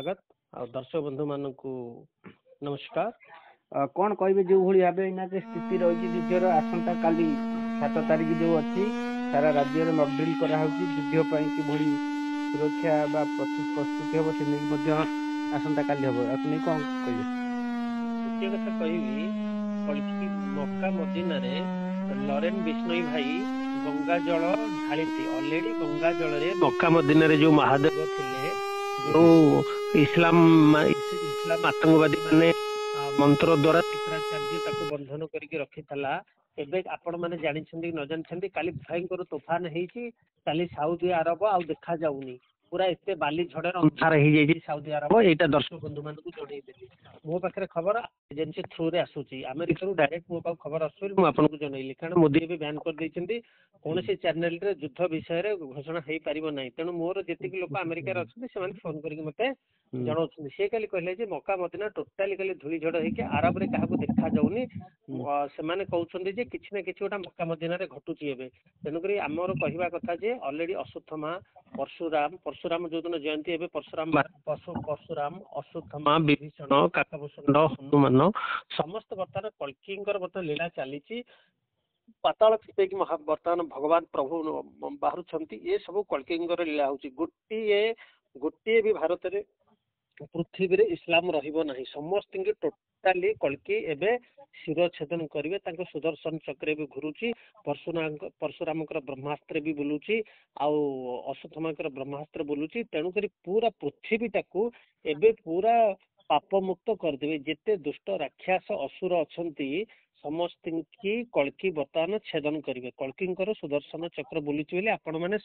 स्वागत आ दर्शक बंधु मान को नमस्कार। कौन कहे जो भाई भाव एना स्थिति रही युद्धर आसंता काली 7 तारिख जो अच्छी सारा राज्य में मॉकड्रिल कराई युद्ध पर किभली सुरक्षा प्रस्तुति हम से आसंता काली हम आपको नहीं कौन कहे गोटे कथा कहि मक्का मदीना रे लरेन बिश्नोई भाई गंगा जल ढाली ऑलरेडी गंगा जल रे मक्का मदीना रे जो महादेव थिले जो इस्लाम आतंकवादी माने मंत्र द्वारा शुक्राचार्य ताको बंधन करके रखी थला। एबे आपण माने जानि छंदी न जानि छंदी काली भयंकर तूफान हेची काली सऊदी अरब आ देखा जाउनी पूरा एते बाली झड़र अंधार हे जाई सऊदी अरब। एटा दर्शक बंधु मान को जोड़े देली मो पाखरे खबर एजेंसी थ्रू रे आसुची अमेरिका रु डायरेक्ट मो पाख खबर आसुरी मु आपन को जणैली कारण मोदी भी बैन कर दैछंती कोन से चैनल रे युद्ध विषय रे घोषणा हेई परिबो नै तेनु मोर जेतिक लोक अमेरिका रे अछन से माने फोन करके मते जणाउछन से काली कहले जे मक्का मदीना टोटली काली धुली झड़ हे के अरब रे काहा को देखा जाउनी से माने कहउछन जे किछ ना किछ ओटा मक्का मदीना रे घटुची हेबे तेनु करी हमर कहिबा कथा जे ऑलरेडी अश्वत्थामा परशुराम जो दिन जयंती एवं परशुराम अश्वत्थामा विभीषण काकभूषण हनुमान समस्त बर्तमान कल्की बर्तमान लीला चली पाताल फिटेक बर्तमान भगवान प्रभु बाहर ये सब कल्की लीला हूँ गोटे भी भारत में पृथ्वी रे इस्लाम रहिबो नहीं समस्त टोटाली कल्की एबे शिर छेदन करेंगे सुदर्शन चक्र भी घुरुची परशुराम ब्रह्मास्त्र भी बुलूची आउ अश्वत्थामा ब्रह्मास्त्र बुलूची तेणुक पूरा पृथ्वी टाकू एबे पूरा पाप मुक्त करदेवे जेते दुष्ट राक्षस असुर अछंती समस्त की कल्की बर्तमान छेदन करेंगे कल्की सुदर्शन चक्र बुलूची बोली आपण मैंने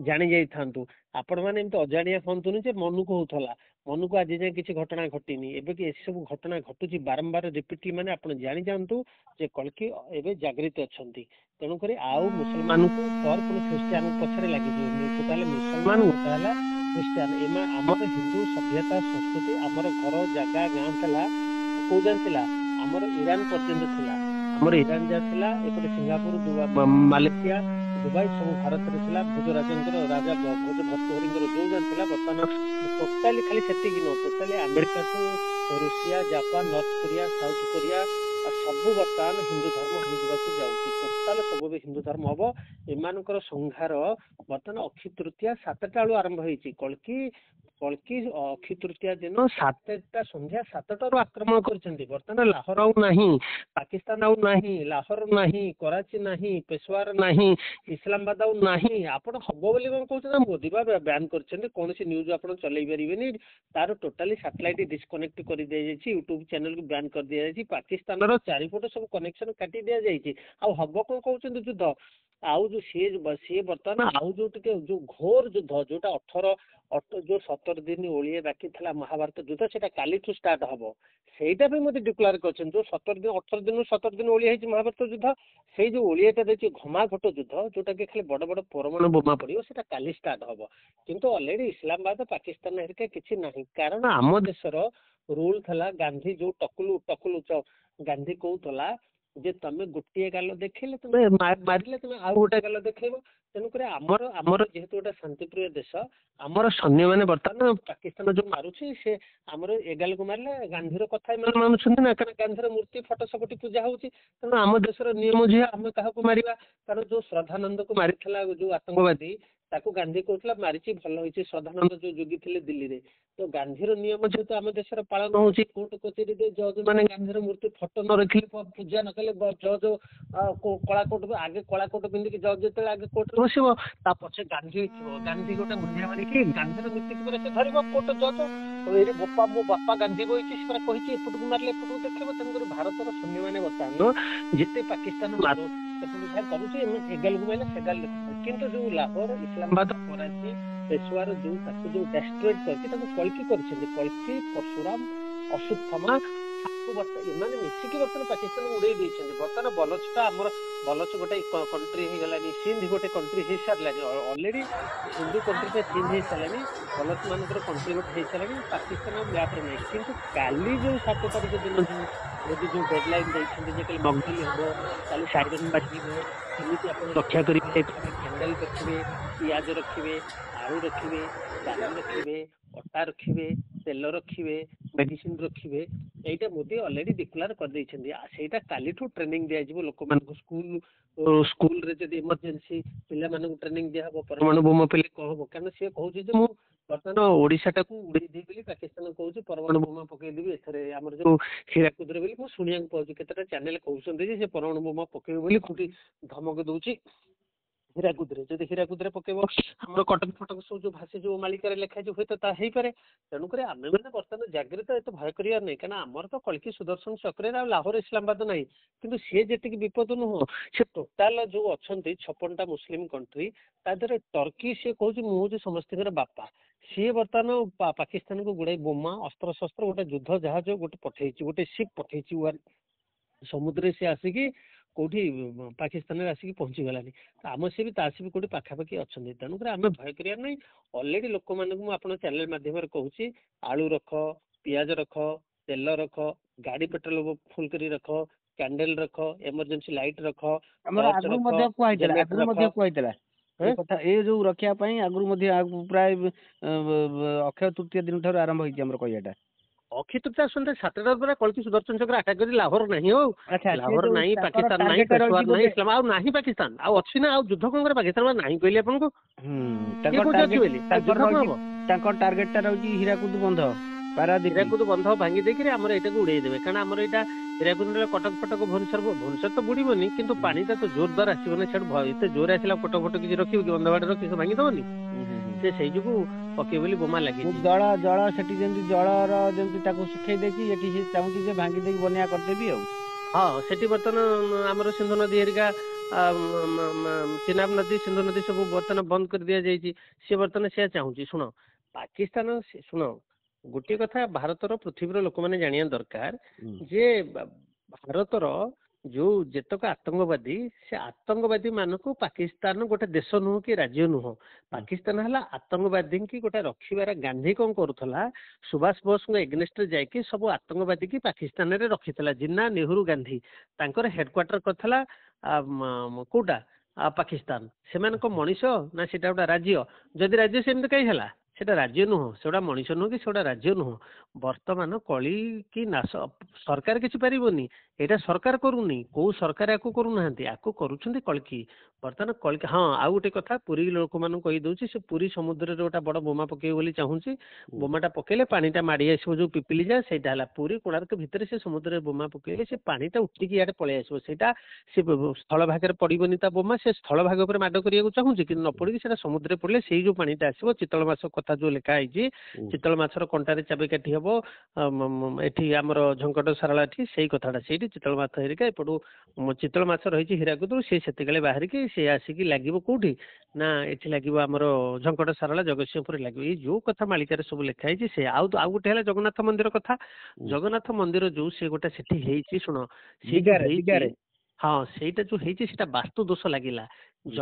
जानी जाई थांतु आपण मैंने एमती अजाणिया हंतुनी जे मनु को होथला मनु को आज जाए किसी घटना घटीनी एबे कि सब घटना घटुची बारंबार रिपीटली माने आपण जानी जानतु जे कल्की एबे जागृत अछंती तेणु करी आउ मुसलमान को पर पुनी ख्रिस्टियन पछरे लागि जे टोटल मुसलमान होताला ख्रिस्टियन एमा हमर हिंदू सभ्यता संस्कृति हमर घर जगह गां थला को जानथिला हमर ईरान पर्यंत थिला हमर ईरान जा थिला एपटे सिंगापुर मालेशिया दुबई सब भारत रे थिला भोजराजंकर राजा भोज भर्तृहरिंकर जो जानथिला बर्तमान टोटली खाली सेति कि न टोटली अमेरिका तो Russia Japan north Korea south Korea सब बर्तमान हिंदू धर्म हो जाऊँगी टोटाल सब भी हिंदू धर्म हम एमानकर संहार बर्तमान अक्षय तृतीया 7टा बेलू आरंभ होती कल्की अक्षय तृतीया दिन 7टा संध्या 7टारू आक्रमण करछंती बर्तमान लाहौर आउ नाही पाकिस्तान आउ नाही लाहौर नाही कराची नाही पेशवार नाही इस्लामाबाद आउ नाही आपण हबो बोली कोन कहउछ मोदी बा बैन करछंती कोनसी न्यूज आपण चलै परिबेनी तार टोटली सैटेलाइट डिस्कनेक्ट कर दिया जायछि यूट्यूब चैनल को बैन कर दिया जायछि पाकिस्तान रो चारिपट सब कनेक्शन काटी दिया जायछि आ हबो कोन कहउछंती युद्ध आउ जो सी बर्तमान आउ जो टिके जो घोर युद्ध जोटा 18 जो 17 दिन ओलिए बाकी था महाभारत युद्ध से काली स्टार्ट हम सेटा भी मत डिक्लेयर कर जो 18 दिन ओलिए महाभारत युद्ध से जो ओलियाटा देखिए घमाघोट युद्ध जोटा कि खाली बड़ बड़ परमाणु बोमा पड़ो से काली स्टार्ट हम किंतु ऑलरेडी इस्लामाबाद पाकिस्तान हेरिका किसी ना कारण आम देशर रूल थला गांधी जो टकुलू गांधी कहूला जे तमे गोटे गाल देखले तुम मारिले तुम आउ गोटे गाल देखब तेणुक आमर जेहेतु गोटे शांतिप्रिय देश आमर सैन्य मैंने बर्तमान पाकिस्तान जो मारुची से आमर एगाल को मारे गांधीर कथा मानुंट ना कारण गांधीर मूर्ति फटो सबटी पूजा होती तेणु आम देशर नियम जे आम क्या मारिबा कारण जो श्रद्धानंद को मारी जो आतंकवादी ताकू गांधी कहला मारी भल हो श्रद्धानंद जो जोगी थे दिल्ली रे तो गांधीर नियम जेहेतु आम देशर पालन हो कोर्ट कचेरी जज मैंने गांधीर मूर्ति फटो न रखिले पूजा न कले जज कला कोट आगे कला कोट पिंधिक जज जो आगे कोर्ट बस पछे गांधी गांधी गोटे मुंडिया मारिकी गांधीर नीति से धरब कोर्ट जज ये बोपा मो बापा गांधी बही कही एपटू मारे एपटू देखे तेणुक भारतर सैन्य मैंने बर्तमान जिते पाकिस्तान मारो एगाल को मारे सेगाल देखते किंतु जो लाहौर इस्लामाबाद कराची पेशवार जो डेस्ट्रॉय करके कल्की परशुराम अश्वत्थामा ଏମାନେ ମିଶିକି ବର୍ତ୍ତମାନ ପାକିସ୍ତାନ ଉଡେଇ ଦେଇଛନ୍ତି। ବର୍ତ୍ତମାନ ବଲୋଚଟା ଆମର ବଲୋଚ ଗୋଟେ କଣ୍ଟ୍ରି ହେଇଗଲାଣି, ସିନ୍ଧ ଗୋଟେ କଣ୍ଟ୍ରି ହେଇସାରିଲାଣି ଅଲରେଡି, ହିନ୍ଦୁ କଣ୍ଟ୍ରିଟା ସିନ୍ଧ ହେଇସାରିଲାଣି, ବଲୋଚ ମାନଙ୍କର କଣ୍ଟ୍ରି ଗୋଟେ ହେଇସାରିଲାଣି, ପାକିସ୍ତାନ ମ୍ୟାପରେ ନାହିଁ। କିନ୍ତୁ କାଲି ଯୋଉ 7 ତାରିଖ ଦିନ ଯୋଉ ମୋଦି ଯୋଉ ଡେଡଲାଇନ ଦେଇଛନ୍ତି ଯେ କାଲି ମକଡ୍ରିଲ ହବ, କାଲି ସାଇରନ ବାଜିବ, କେମିତି ଆପଣ ରକ୍ଷା କରିବେ, ଘରେ କ୍ୟାଣ୍ଡେଲ ରଖିବେ, ପିଆଜ ରଖିବେ, ଆଳୁ ରଖିବେ, ଡାଲି ରଖିବେ, ଅଟା ରଖିବେ, ତେଲ ରଖିବେ, ମେଡିସିନ ରଖିବେ, এইটা ମୋଦି ଅଲରେଡି ଡିକ୍ଲାର କରିଦେଇଛନ୍ତି। ସେଇଟା କାଲିଠୁ ଟ୍ରେନିଂ ଦିଆଯିବ ଲୋକମାନଙ୍କୁ। ସ୍କୁଲରେ ଯଦି ଏମର୍ଜେନ୍ସି ପିଲାମାନଙ୍କୁ ଟ୍ରେନିଂ ଦିଆହବ, ପରମାଣୁ ବୋମା ପିଲେ କଣ ହବ, କାରଣ ସିଏ କହୁଛି ଯେ ମୁଁ ବର୍ତ୍ତମାନ ଓଡିଶାଟାକୁ ଉଡେଇ ଦେଇ ବୋଲି ପାକିସ୍ତାନ କହୁଛି, ପରମାଣୁ ବୋମା ପକେଇଦେବି ଏଥରେ ଆମର ଯୋଉ ହୀରାକୁଦରେ ବୋଲି ମୁଁ ଶୁଣିବାକୁ ପାଉଛି। କେତେଟା ଚ୍ୟାନେଲ କହୁଛନ୍ତି ଯେ ସେ ପରମାଣୁ ବୋମା ପକେଇବେ ବୋଲି କୋଉଠି ଧମକ ଦଉଛି ହୀରାକୁଦରେ। ଯଦି ହୀରାକୁଦରେ ପକେଇବ ଆମର କଟକ ଫଟକ ସବୁ ଯୋଉ ଭାଷୀ ଯୋଉ ମାଳିକାରେ ଲେଖାଯାଇଛି ହୁଏତ ତା ହେଇପାରେ। ତେଣୁକରି ଆମେ ମାନେ ବର୍ତ୍ତମାନ ଜାଗ୍ରତ, ଏତେ ଭୟ କରିବାର ନାହିଁ, କାରଣ ଆମର ତ କଳକି ସୁଦର୍ଶନ ଚକ୍ରରେ ଆଉ ଲାହୋର ଇସଲାମାବାଦ ନାହିଁ। କିନ୍ତୁ ସିଏ ଯେତିକି ବିପଦ ନୁହଁ, ସେ ଟୋଟାଲ ଯୋଉ ଅଛନ୍ତି 56ଟା ମୁସଲିମ କଣ୍ଟ୍ରି, ତା ଦେହରେ ଟର୍କି ସିଏ କହୁଛି ମୁଁ ହଉଛି ସମସ୍ତଙ୍କର ବାପା। ସିଏ ବର୍ତ୍ତମାନ ପାକିସ୍ତାନକୁ ଗୁଡାଏ ବୋମା, ଅସ୍ତ୍ରଶସ୍ତ୍ର, ଗୋଟେ ଯୁଦ୍ଧ ଜାହାଜ ଗୋଟେ ପଠେଇଛି, ଗୋଟେ ସିପ୍ ପଠେଇଛି ସମୁଦ୍ରରେ। ସେ ଆସିକି କୋଉଠି ପାକିସ୍ତାନରେ ଆସିକି ପହଞ୍ଚିଗଲାନି। ଆମ ସିଏ ବି ତା ସିଏ ବି କୋଉଠି ପାଖାପାଖି ଅଛନ୍ତି। ତେଣୁକରି ଆମେ ଭୟ କରିବାର ନାହିଁ। ଅଲରେଡି ଲୋକମାନଙ୍କୁ ମୁଁ ଆପଣଙ୍କ ଚ୍ୟାନେଲ ମାଧ୍ୟମରେ କହୁଛି, ଆଳୁ ରଖ, ପିଆଜ ରଖ, ତେଲ ରଖ, ଗାଡି ପେଟ୍ରୋଲ ଫୁଲ କରି ରଖ, କ୍ୟାଣ୍ଡେଲ ରଖ, ଏମର୍ଜେନ୍ସି ଲାଇଟ ରଖ, ଆମର ଟର୍ଚ୍ଚ ଆଗରୁ ରଖ, ମଧ୍ୟ କୁହାଯାଇଥିଲା, ଜେନେରେଟର ରଖ। ଏ କଥା ଏ ଯୋଉ ରଖିବା ପାଇଁ ଆଗରୁ ମଧ୍ୟ ପ୍ରାୟ ଅକ୍ଷୟ ତୃତୀୟ ଦିନ ଠାରୁ ଆରମ୍ଭ ହେଇଛି ଆମର କହିବାଟା। ଅକ୍ଷୟ ତୃତୀୟା ଆସନ୍ତା 7ଟା ପରେ କଳକି ସୁଦର୍ଶନ ଚକ୍ର ଆଟାକ କରି ଲାହୋର ନାହିଁ, ଆଉ ଆଚ୍ଛା, ସେ ଲାହୋର ଯୋଉ ନାହିଁ, ତାଙ୍କର ପାକିସ୍ତାନ ନାହିଁ, ଟାର୍ଗେଟ ରହିଛି ପେଶୱାର ନାହିଁ, ଗୋଟେ, ଇସଲାମ ଆଉ ନାହିଁ, ପାକିସ୍ତାନ ଆଉ ଅଛି ନା? ଆଉ ଯୁଦ୍ଧ କଣ করে ପାକିସ୍ତାନ ନାହିଁ କହିଲି ଆପଣଙ୍କୁ? କିଏ ତାଙ୍କର କହୁଛି ଅଛି ଟାର୍ଗେଟ ବୋଲି? ଆଉ ଯୁଦ୍ଧ କଣ ହବ? ତାଙ୍କର ଟାର୍ଗେଟଟା ରହିଛି ହୀରାକୁଦ ବନ୍ଧ, ପାରାଦୀପ। ହୀରାକୁଦ ବନ୍ଧ ଭାଙ୍ଗି ଦେଇକିରି ଆମର ଏଇଟାକୁ ଉଡେଇ ଦେବେ, କାରଣ ଆମର ଏଇଟା ହୀରାକୁଦ କଟକ ଫଟକ ଭୁବନେଶ୍ୱର ତ ବୁଡିବନି, କିନ୍ତୁ ପାଣିଟା ତ ଜୋରଦାର ଆସିବ ନା ସେଠୁ। ଏତେ ଜୋର ଆସିଲା କଟକ ଫଟକ କିଛି ରଖିବ କି, ବନ୍ଧ ବାଡ ରଖି ଭାଙ୍ଗିଦବନି। ସେ ସେଇ ଯୋଗୁ ପକେଇବ ବୋଲି ବୋମା ଲାଗିଛି। ଜଳ ସେଠି ଯେମିତି ଜଳର ଯେମିତି ତାକୁ ଶୁଖେଇ ଦେଇଛି, ଏଠି ସେ ଚାହୁଁଛି ଯେ ଭାଙ୍ଗି ଦେଇକି ବନ୍ୟା କରିଦେବି ଆଉ। ହଁ, ସେଠି ବର୍ତ୍ତମାନ ଆମର ସିନ୍ଧୁ ନଦୀ ହେରିକା, ଚିନାବ ନଦୀ, ସିନ୍ଧୁ ନଦୀ ସବୁ ବର୍ତ୍ତମାନ ବନ୍ଦ କରି ଦିଆଯାଇଛି। ସିଏ ବର୍ତ୍ତମାନ ସେୟା ଚାହୁଁଛି। ଶୁଣ, ପାକିସ୍ତାନ ଶୁଣ, ଗୋଟିଏ କଥା ଭାରତର ପୃଥିବୀର ଲୋକମାନେ ଜାଣିବା ଦରକାର ଯେ ଭାରତର ଯୋଉ ଯେତକ ଆତଙ୍କବାଦୀ, ସେ ଆତଙ୍କବାଦୀ ମାନଙ୍କୁ ପାକିସ୍ତାନ ଗୋଟେ ଦେଶ ନୁହଁ କି ରାଜ୍ୟ ନୁହଁ। ପାକିସ୍ତାନ ହେଲା ଆତଙ୍କବାଦୀ ଗୋଟେ ରଖିବାର। ଗାନ୍ଧୀ କଣ କରୁଥିଲା, ସୁଭାଷ ବୋଷଙ୍କ ଏଗନେଷ୍ଟରେ ଯାଇକି ସବୁ ଆତଙ୍କବାଦୀ କି ପାକିସ୍ତାନରେ ରଖିଥିଲା। ଜିନ୍ନା, ନେହେରୁ, ଗାନ୍ଧୀ ତାଙ୍କର ହେଡକ୍ୱାର୍ଟର କରିଥିଲା କୋଉଟା, ପାକିସ୍ତାନ। ସେମାନଙ୍କ ମଣିଷ ନା ସେଟା ଗୋଟେ ରାଜ୍ୟ? ଯଦି ରାଜ୍ୟ ସେମିତି କାହିଁ ହେଲା? ସେଟା ରାଜ୍ୟ ନୁହଁ, ସେଗୁଡା ମଣିଷ ନୁହଁ କି ସେଗୁଡା ରାଜ୍ୟ ନୁହଁ। ବର୍ତ୍ତମାନ କଳି କି ନାଶ ସରକାର କିଛି ପାରିବନି, ଏଇଟା ସରକାର କରୁନି। କୋଉ ସରକାର ଆକୁ କରୁନାହାନ୍ତି, ଆକୁ କରୁଛନ୍ତି କଳକି। ବର୍ତ୍ତମାନ କଳକି। ହଁ, ଆଉ ଗୋଟେ କଥା ପୁରୀ ଲୋକମାନଙ୍କୁ କହିଦଉଛି, ସେ ପୁରୀ ସମୁଦ୍ରରେ ଗୋଟେ ବଡ ବୋମା ପକେଇବ ବୋଲି ଚାହୁଁଛି। ବୋମାଟା ପକେଇଲେ ପାଣିଟା ମାଡି ଆସିବ, ଯୋଉ ପିପିଲି ଯା, ସେଇଟା ହେଲା ପୁରୀ କୋଣାର୍କ ଭିତରେ। ସେ ସମୁଦ୍ରରେ ବୋମା ପକେଇଲେ ସେ ପାଣିଟା ଉଠିକି ଇଆଡେ ପଳେଇ ଆସିବ। ସେଇଟା ସେ ସ୍ଥଳ ଭାଗରେ ପଡିବନି ତା ବୋମା, ସେ ସ୍ଥଳ ଭାଗ ଉପରେ ମାଡ କରିବାକୁ ଚାହୁଁଛି, କିନ୍ତୁ ନ ପଡିକି ସେଟା ସମୁଦ୍ରରେ ପଡିଲେ ସେଇ ଯୋଉ ପାଣିଟା ଆସିବ। ଚିତଳ ମାଛ କଥା ଯୋଉ ଲେଖା ହେଇଛି, ଚିତଳ ମାଛର କଣ୍ଟାରେ ଚାବି କାଠି ହବ ଏଠି ଆମର ଝଙ୍କଟ ସାରଳା ଏଠି, ସେଇ କଥାଟା ସେଇଠି ଚିତଳ ମାଛ ହେରିକା ଏପଟୁ ଚିତଳ ମାଛ ରହିଛି ହୀରାକୁଦରୁ, ସେ ସେତିକାଳେ ବାହାରିକି ସେ ଆସିକି ଲାଗିବ କୋଉଠି ନା ଏଠି ଲାଗିବ ଆମର ଝଙ୍କଟ ସାରଳା ଜଗତସିଂହପୁରରେ ଲାଗିବ। ଏଇ ଯୋଉ କଥା ମାଳିକାରେ ସବୁ ଲେଖା ହେଇଛି ସେ। ଆଉ ଗୋଟେ ହେଲା ଜଗନ୍ନାଥ ମନ୍ଦିର କଥା। ଜଗନ୍ନାଥ ମନ୍ଦିର ଯୋଉ ସେ ଗୋଟେ ସେଠି ହେଇଛି, ଶୁଣ, ସେ ହେଇଛି, ହଁ, ସେଇଟା ଯୋଉ ହେଇଛି ସେଟା ବାସ୍ତୁ ଦୋଷ ଲାଗିଲା। ସେ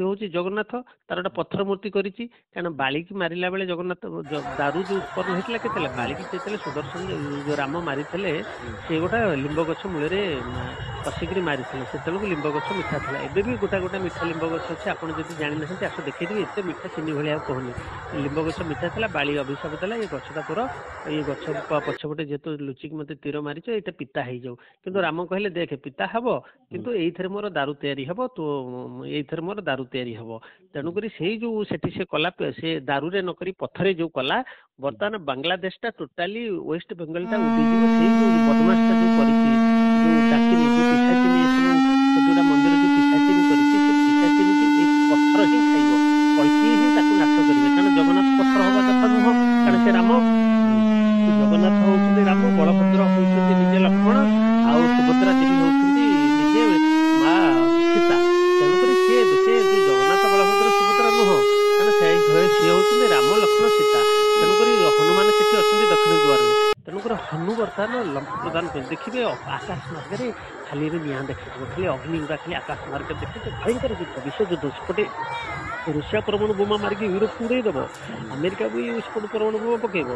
ହଉଛି ଜଗନ୍ନାଥ, ତାର ଗୋଟେ ପଥର ମୂର୍ତ୍ତି କରିଛି। କାରଣ ବାଳିକି ମାରିଲା ବେଳେ ଜଗନ୍ନାଥ ଦାରୁ ଯୋଉ ଉତ୍ପନ୍ନ ହେଇଥିଲା କେତେବେଳେ, ବାଳିକି ଯେତେବେଳେ ସୁଦର୍ଶନ ଯୋଉ ରାମ ମାରିଥିଲେ, ସେ ଗୋଟେ ଲିମ୍ବ ଗଛ ମୂଳରେ ପଶିକିରି ମାରିଥିଲେ। ସେତେବେଳକୁ ଲିମ୍ବ ଗଛ ମିଠା ଥିଲା। ଏବେ ବି ଗୋଟା ମିଠା ଲିମ୍ବ ଗଛ ଅଛି, ଆପଣ ଯଦି ଜାଣିନାହାନ୍ତି ଆସ ଦେଖେଇଦେବି। ଏତେ ମିଠା, ଚିନି ଭଳିଆ କହନି। ଲିମ୍ବ ଗଛ ମିଠା ଥିଲା, ବାଳି ଅଭିଶାପ ଦେଲା ଏ ଗଛଟା ତୋର, ଏଇ ଗଛ ପଛପଟେ ଯେହେତୁ ଲୁଚିକି ମତେ ତୀର ମାରିଛ, ଏଇଟା ପିତା ହେଇଯାଉ। କିନ୍ତୁ ରାମ କହିଲେ ଦେଖେ ପିତା ହବ, କିନ୍ତୁ ଏଇଥିରେ ମୋର ଦାରୁ ତିଆରି ହବ, ତୁ ଏଇଥିରେ ମୋର ଦାରୁ ତିଆରି ହବ। ତେଣୁକରି ସେଇ ଯୋଉ ସେଠି ସେ କଲା, ସେ ଦାରୁରେ ନକରି ପଥରେ ଯୋଉ କଲା, ବର୍ତ୍ତମାନ ବାଂଲାଦେଶଟା ଟୋଟାଲି ୱେଷ୍ଟ ବେଙ୍ଗଲଟା ଉଡିଯିବ। ସେଇ ଯୋଉ ବଦମାସଟା ଯୋଉ କରିଛି, ଯୋଉ ଡାକିନି, ଯୋଉ ପିଶାଚିନି, ଏସବୁ ଯୋଉଟା ମନ୍ଦିର ଯୋଉ ପିଶାଚିନି କରିଛି, ସେ ପିଶାଚିନି କି ଏଇ ପଥର ହିଁ ଖାଇବ। କଳ୍କି ହିଁ ତାକୁ ନାଶ କରିବେ, କାରଣ ଜଗନ୍ନାଥ ପଥର ହବା କଥା ନୁହଁ, କାରଣ ସେ ରାମ। ଜଗନ୍ନାଥ ହଉଛନ୍ତି ରାମ, ବଳଭଦ୍ର ହଉଛନ୍ତି ନିଜେ ଲକ୍ଷ୍ମଣ, ଆଉ ସୁଭଦ୍ରା ଦେବୀ ହଉଛନ୍ତି ନିଜେ ମା ସୀତା। ତେଣୁକରି ସେ ଯୋଉ ଜଗନ୍ନାଥ, ବଳଭଦ୍ର, ସୁଭଦ୍ରା ନୁହଁ, କାରଣ ସିଏ ହଉଛନ୍ତି ରାମ, ଲକ୍ଷ୍ମଣ, ସୀତା। ତେଣୁକରି ହନୁମାନ ସେଠି ଅଛନ୍ତି ଦକ୍ଷିଣ ଦ୍ୱାରରେ। ତେଣୁକରି ହନୁ ବର୍ତ୍ତମାନ प्रदान कर देखिए आकाश मार्ग खाली निआ देखा खाली अग्नि गुड़ा खाली आकाश मार्ग देखिए भयंकर युद्ध विश्व युद्ध सेपटे रूसिया परमाणु बोमा मारिक यूरोप को उड़ेदेव अमेरिका भी सेपटे परमाणु बोमा पकेब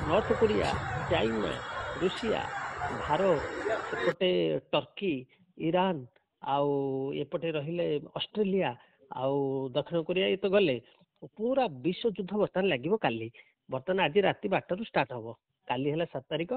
नॉर्थ कोरिया चाइना रूसिया भारत सेपटे टर्की ईरान आउ एपटे रहिले ऑस्ट्रेलिया आउ दक्षिण कोरिया ये तो गले पूरा विश्व युद्ध बर्तमान लगे काली बर्तमान आज राति 12 स्टार्ट हम काली है 7 तारिख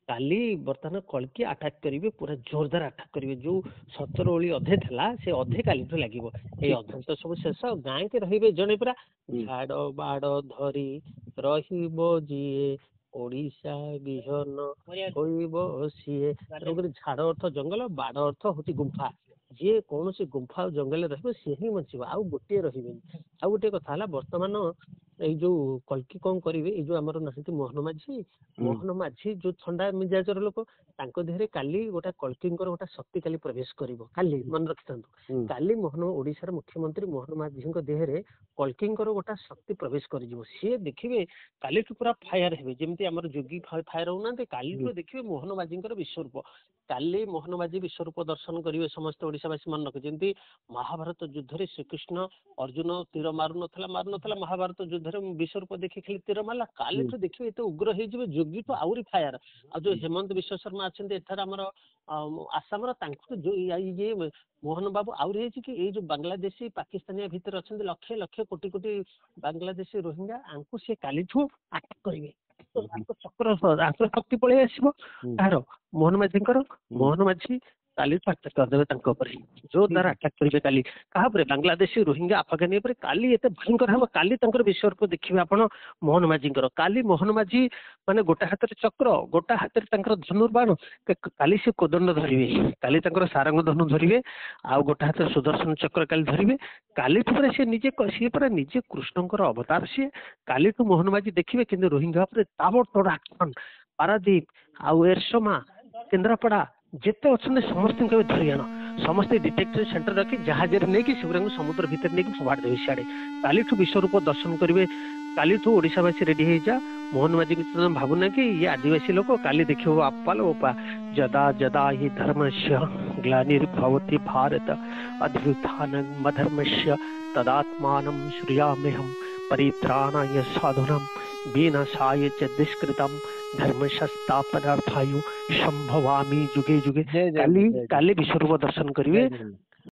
काली बर्तमान कलकी अटैक करेंगे पूरा जोरदार अटैक करेंगे जो 17 ओली अधे था से अधे काली लगे ये अधे तो सब शेष गाँ के रे जड़े पूरा झाड़ बाड़ धरी रीए ओडिशा विहन सीए झाड़ अर्थ जंगल बाड़ अर्थ हूँ गुंफा जी कौन गुंफा जंगल रही सी ही बचे आउ गोटे रही आउ गोटे कथा बर्तमान ये जो कल्की कौन करेंगे ये जो आमर ना मोहन माझी जो ठंडा मिजाजर लोक देहरे काली गोटा कल्की गोटा शक्ति काली प्रवेश कर काली मन रखी था काली मोहन ओडिशार मुख्यमंत्री मोहन माझी देहरे कल्की गोटा शक्ति प्रवेश कर सी देखिए काली पूरा फायर हे जमी आम जोगी फायर होना काली देखिए मोहन माझी विश्वरूप काली मोहन माझी विश्वरूप दर्शन करेंगे समस्त ओडिशावासी मन रखे जमी महाभारत युद्ध में श्रीकृष्ण अर्जुन तीर मारू ना महाभारत युद्ध विश्वरूप देखिए खाली तीर मारा काली तो देखिए ये उग्र हो जोगी तो आउरी फायर आ जो हेमंत विश्व शर्मा अच्छा एठार आमर आसाम जो ये मोहन बाबू आउरी कि ये जो बांग्लादेशी पाकिस्तानी भितर अच्छा लक्ष लक्ष कोटी कोटी बांग्लादेशी रोहिंग्या आंकु सी काली अटैक करेंगे चक्र शक्ति पलि आसो तार मोहन माझी काली अटैक करदे जोरदार अटैक करेंगे काली क्या बांग्लादेशी रोहिंग्या अफगानी काली एत भयंकर हम काली विश्वरूप देखिए आप मोहन माझी काली मोहन माझी माने गोटा हाथ चक्र गोटा हाथ धनुर्बाण काली से कोदंड धरिवे काली सारंग धनु धरिवे आ गोटा हाथ सुदर्शन चक्र काली धरिवे काली पर सी निजे निजे कृष्णकर अवतार सी काली मोहन माझी देखिए कि रोहिंग्या ताबड़तोड़ आक्रमण पारादीप आउ एरसमा केन्द्रापड़ा जिते अच्छे समस्त धरी आण समस्ते डिटेक्शन सेंटर रखी जहाज नहीं से समुद्र भितर नहीं फोड़ देवे सियाड़े काली विश्वरूप दर्शन करेंगे काली ओडिशावासी रेडी हो जा मोहन माझी भावना कि ये आदिवासी लोक काली देखो आपाल ओपा जदा जदा ही धर्मस्य ग्लानिर्भवति भारत अभ्युत्थानं अधर्मस्य तदात्मानं श्रियाम्यहं परित्राणाय साधुनं विनाशाय च दुष्कृतं धर्म संस्थापनार्थाय संभवामि जुगे जुगे काली विश्वरूप दर्शन करेंगे